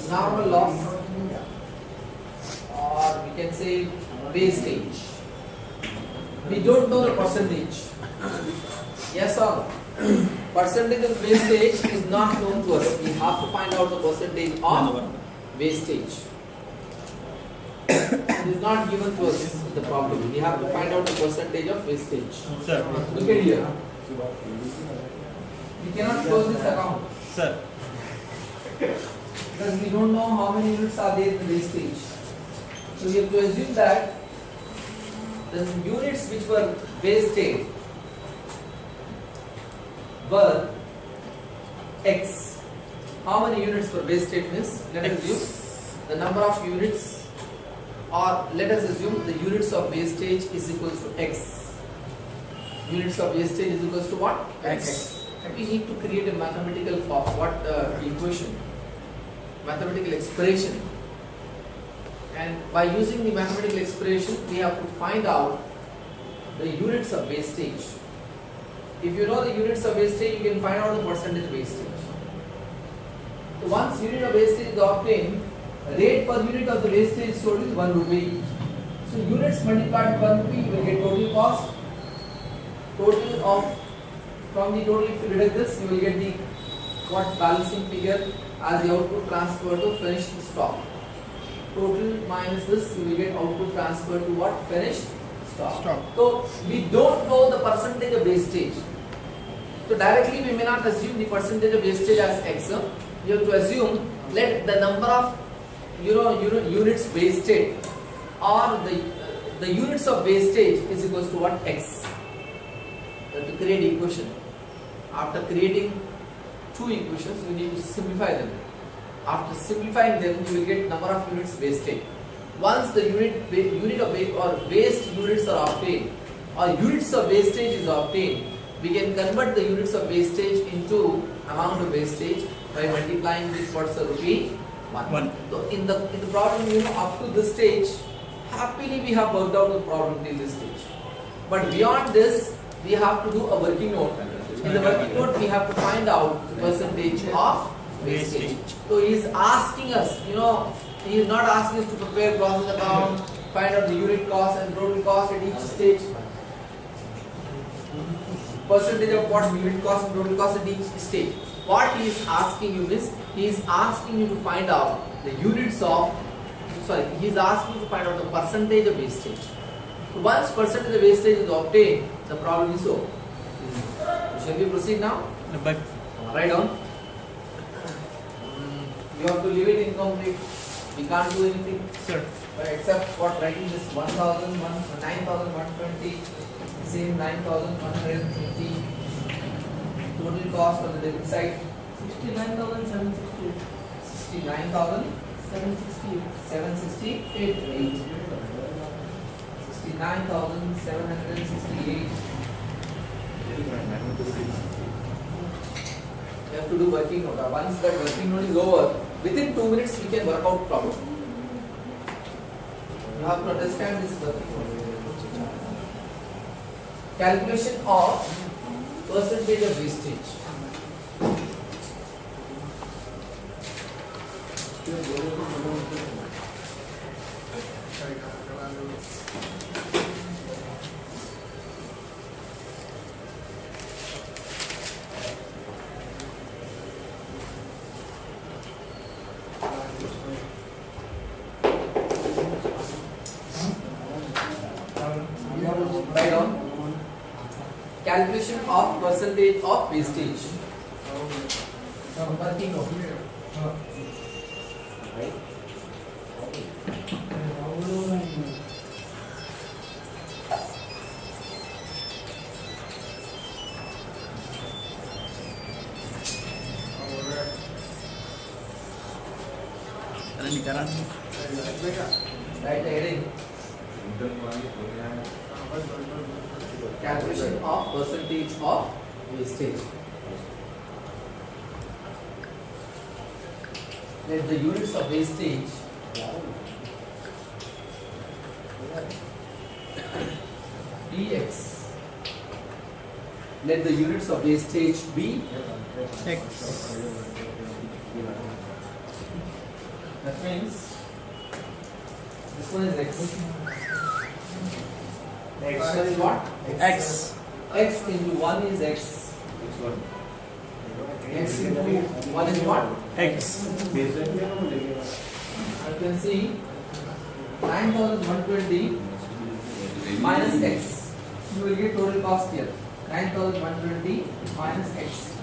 normal loss, or we can say wastage. We don't know the percentage. Yes or no? Percentage of wastage is not known to us. We have to find out the percentage of wastage. It is not given to us the problem. We have to find out the percentage of wastage. Sir. Look at here. We cannot close this account. Sir. Because we don't know how many units are there in the wastage. So we have to assume that the units which were wasted were X. How many units were wasted means, let us assume the number of units, or let us assume the units of wastage is equals to X. Units of wastage is equals to what? X. We need to create a mathematical equation, mathematical expression, and by using the mathematical expression we have to find out the units of wastage. If you know the units of wastage, you can find out the percentage wastage. So once unit of wastage is obtained, rate per unit of the wastage sold is 1 rupee. So units multiplied with 1 rupee, you will get total cost. Total of, from the total, if you deduct this, you will get the what balancing figure as the output transfer to finished stock. Total minus this, you will get output transfer to what? Finished stock. So we don't know the percentage of wastage. So directly we may not assume the percentage of wastage as X. You have to assume let the number of units wasted, or the units of wastage is equals to what? X. To create equation. After creating two equations, you need to simplify them. After simplifying them, you will get number of units wasted. Once the unit of waste units are obtained, or units of wastage is obtained, we can convert the units of wastage into amount of wastage by multiplying with what's the rupee 1. So in the problem, up to this stage, happily we have worked out the problem till this stage. But beyond this, we have to do a working note. In the working note, we have to find out the percentage of wastage. So he is asking us, he is not asking us to prepare process account, find out the unit cost and total cost at each stage. Percentage of what unit cost and total cost at each stage. What he is asking you is, he is asking you to find out the units of, he is asking you to find out the percentage of wastage. So once percentage of wastage is obtained, the problem is over. Shall we proceed now? But Write down. You have to leave it incomplete. We can't do anything. sir. Except what writing this 9,120, same 9,120. Total cost on the debit side 69,768. 69,768. 69,768. You have to do working note. Once that working note is over, within 2 minutes we can work out problem. You have to understand this working note. Calculation of percentage of wastage. Write down. Calculation of percentage of wastage. Working note. Right? Write the heading. Calculation of percentage of wastage. Let the units of wastage be X. Let the units of wastage be X. That means this one is x. This one is what? X. X into 1 is x. X into 1 is what? X. You can see 9120 minus x. You will get total cost here. 9120 minus x.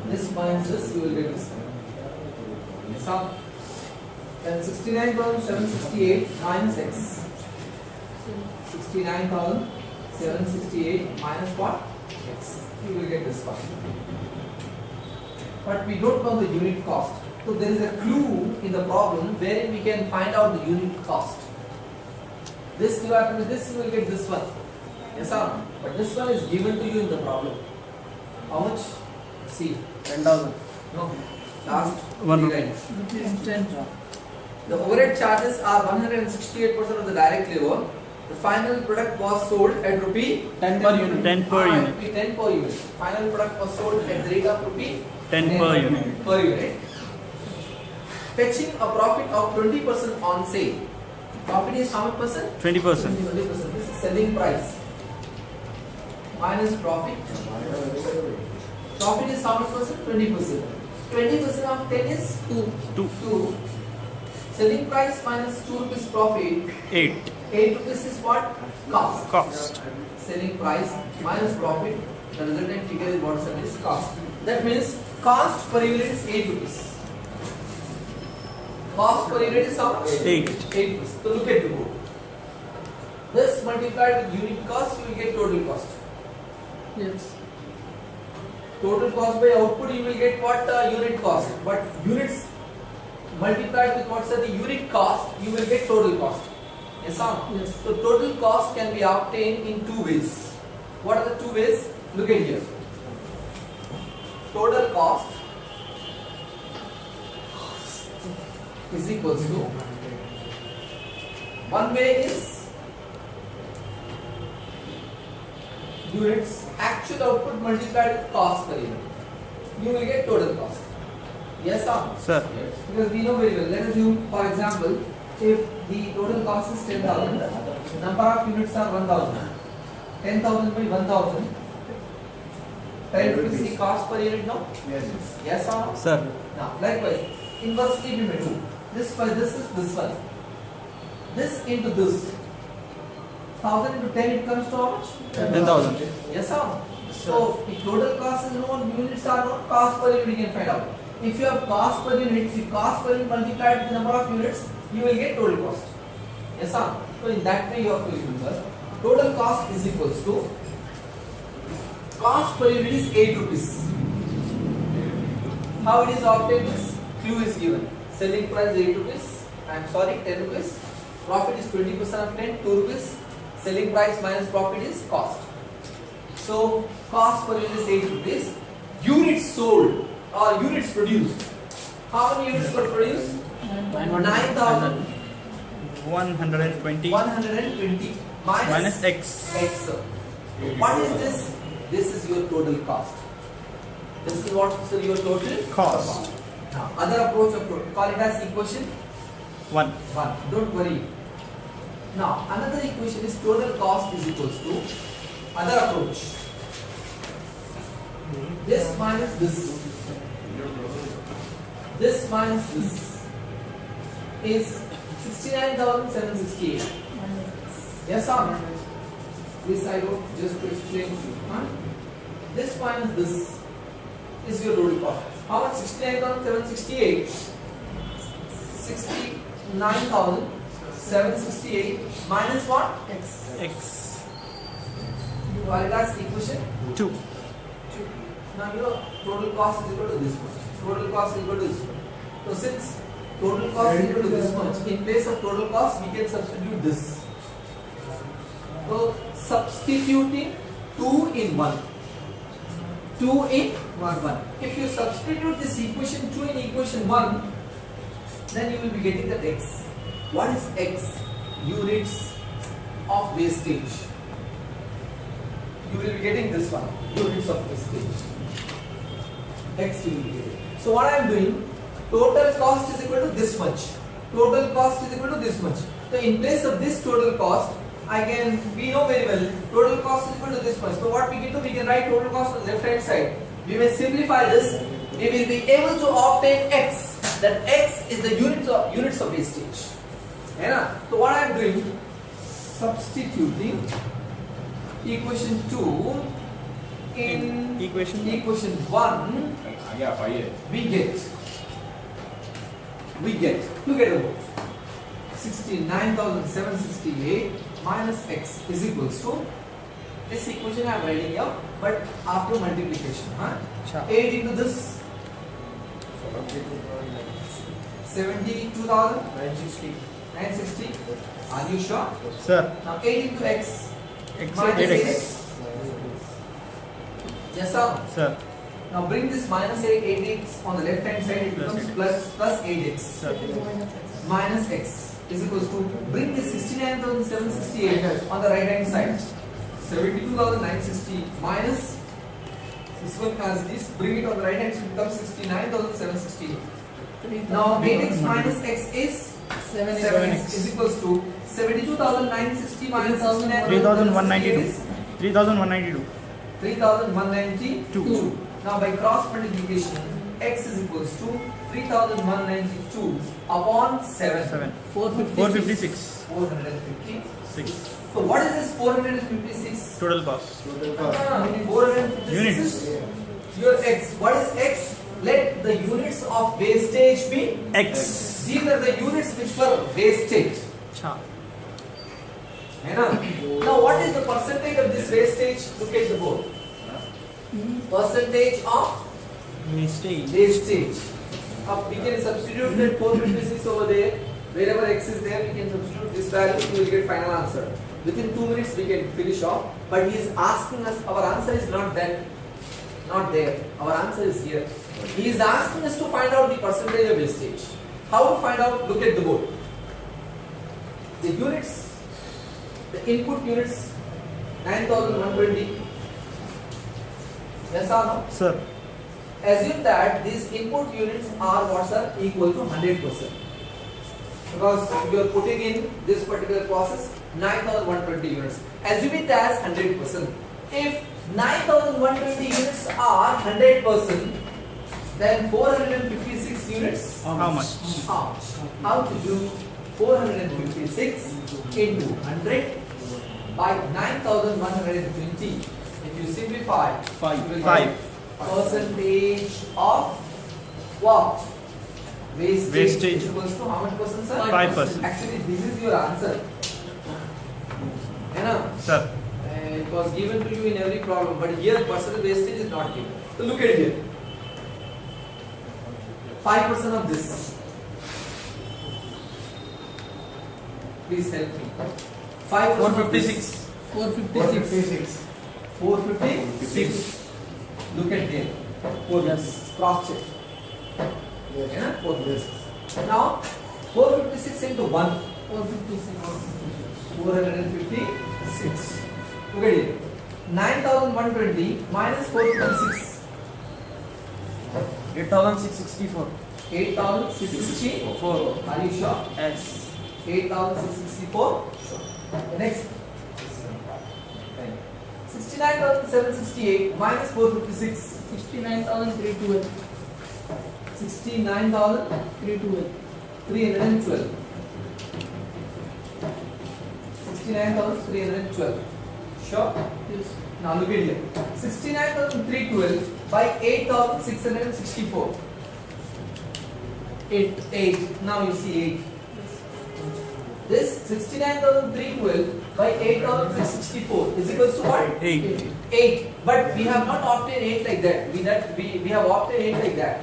This minus this, you will get this. Sum. Then 69,768 minus x. 69,768 minus what? X. You will get this one. But we don't know the unit cost. So there is a clue in the problem wherein we can find out the unit cost. This divided with this, you will get this one. Yes or no? But this one is given to you in the problem. How much? See. 10,000. No. Last 1 three rupee. lines. Rupees 10. The overhead charges are 168% of the direct labor. The final product was sold at rupee 10 per unit. 10 per unit. Rupee 10 per unit. Final product was sold at the rate of rupee 10 per unit. Per unit. Fetching a profit of 20% on sale. Profit is how much percent? 20%. 20%. This is selling price. Minus profit. Profit is how much percent? 20%. 20% of 10 is 2. 2. Selling price minus 2 rupees profit. 8. 8 rupees is what? Cost. Cost. Selling price minus profit. The resultant figure is what is cost. That means cost per unit is 8 rupees. Cost per unit is how much? 8. 8 rupees. So look at the board. This multiplied with unit cost, you will get total cost. Yes. Total cost by output, you will get what? Unit cost. But units multiplied with what's the unit cost, you will get total cost. Yes or no? Yes. So total cost can be obtained in 2 ways. What are the 2 ways? Look at here. Total cost is equals to, one way is units actual output multiplied with cost per unit. You will get total cost. Yes or no? Sir. Because we know very well. Let us assume, for example, if the total cost is 10,000, the number of units are 1,000. 10,000 by 1,000. 10 rupees the cost per unit now? Yes or no? Sir. Now, likewise, inversely we may do. This by this is this one. This into this. 1,000 into 10, it comes to how much? 10,000. Yes or no? So, if total cost is known, units are known, cost per unit we can find out. If you have cost per unit, if cost per unit multiplied with the number of units, you will get total cost. Yes or no? So, in that way you have to remember. Total cost is equals to, cost per unit is 8 rupees. How it is obtained is, clue is given. Selling price 8 rupees, 10 rupees. Profit is 20% of 10, 2 rupees. Selling price minus profit is cost. So, cost per unit is 8 rupees. Units sold or units produced. How many units were produced? 9,120 120 minus X. X. What is this? This is your total cost. This is what is your total Cost. Now, other approach of total, call it as equation 1. 1. Don't worry. Now, another equation is total cost is equals to, other approach, this minus this. This minus this is 69,768. Yes or no? This I will just to explain to you. This minus this is your total cost. How much? 69,768. 69,768 minus what? X. X. Call it as equation 2. 2. Now you know total cost is equal to this much. Total cost is equal to this much. So since total cost is equal to this much, in place of total cost we can substitute this. So substituting 2 in 1. 2 in 1. If you substitute this equation 2 in equation 1, then you will be getting that X. What is X? Units of wastage. You will be getting this one. Units of wastage. X you will be getting. So what I am doing, total cost is equal to this much. total cost is equal to this much. So in place of this total cost, we know very well total cost is equal to this much. So what we can do, we can write total cost on the left hand side. We may simplify this. We will be able to obtain x. That x is the units of wastage. So what I am doing, substituting equation 2 in equation 1, we get look at the board. 69,768 minus x is equals to this equation I am writing here, but after multiplication. 8 into this 72,960. Are you sure? Sir. Now 8 into x. X Minus 8x. 8x. Yes sir. Sir. Now bring this minus 8x on the left hand side, it becomes plus 8x. Sir. Minus x is equals to, bring this 69,768 on the right hand side. 72,960 minus this one as it is, bring it on the right hand side, it becomes 69,768. Now 8x minus x is 7x is equals to 72,960 minus 3,192. 3,192. 3,192. Now by cross multiplication, x is equals to 3,192 upon 7. 456. 456. So what is this 456? Total cost. 456 Units. is your x. What is x? Let the units of wastage be X. These are the units which were wastage. Cha. Now what is the percentage of this wastage? Look at the board. Percentage of Wastage. wastage. We can substitute that 456 over there. Wherever x is there, we can substitute this value. We will get final answer. Within 2 minutes, we can finish off. But he is asking us. Our answer is not there. Not there. Our answer is here. He is asking us to find out the percentage of wastage. How to find out? Look at the board. The units, the input units, 9,120. Yes or no? Sir. Assume that these input units are what, sir? Equal to 100%. Because you are putting in this particular process 9,120 units. Assume it as 100%. If 9,120 units are 100%, then 456 units. How much? How to do 456 into 100 by 9,120. If you simplify, you will get percentage of what? Wastage equals to how much percent, sir? 5%. Actually, this is your answer. Sir. It was given to you in every problem, but here percent wastage is not given. So look at here. 5% of this. Please help me. 5% 456. 456. 456. Look at there. 4 yes. Cross check. Yeah, 456. Now 456 into 1. 456. Look at here. 9,120 minus 456. 8,664. 8,664. Are you sure? Yes. 8,664. The next. 69,768 minus 456. 69,312. 69,312. 69,312. Sure? Yes. Now look at here. 69,312 by 8,664. 8. Now you see 8. This 69,312 by 8,664 is equals to what? 8. 8. But we have not obtained 8 like that. We have obtained 8 like that.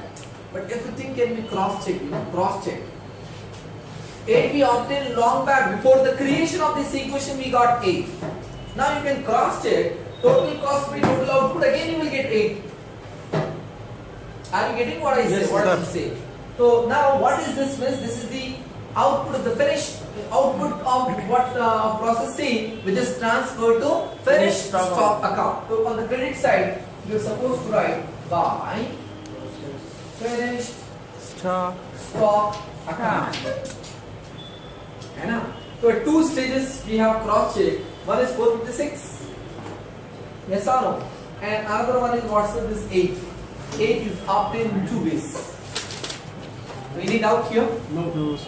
But everything can be cross-checked, cross-checked. 8 we obtained long back before the creation of this equation. We got 8. Now you can cross-check. Total cost by total output. Again you will get 8. Are you getting what I say? Yes, what sir. I say? So now what is this means? This is the output, the finished output of what process C, which is transferred to finished stock account. So on the credit side, you are supposed to write by finished Stock stock account. है ना? So at 2 stages we have cross check. One is 456. Yes or no? And another one is what's this 8. 8 is obtained in 2 ways. Any doubt here? No.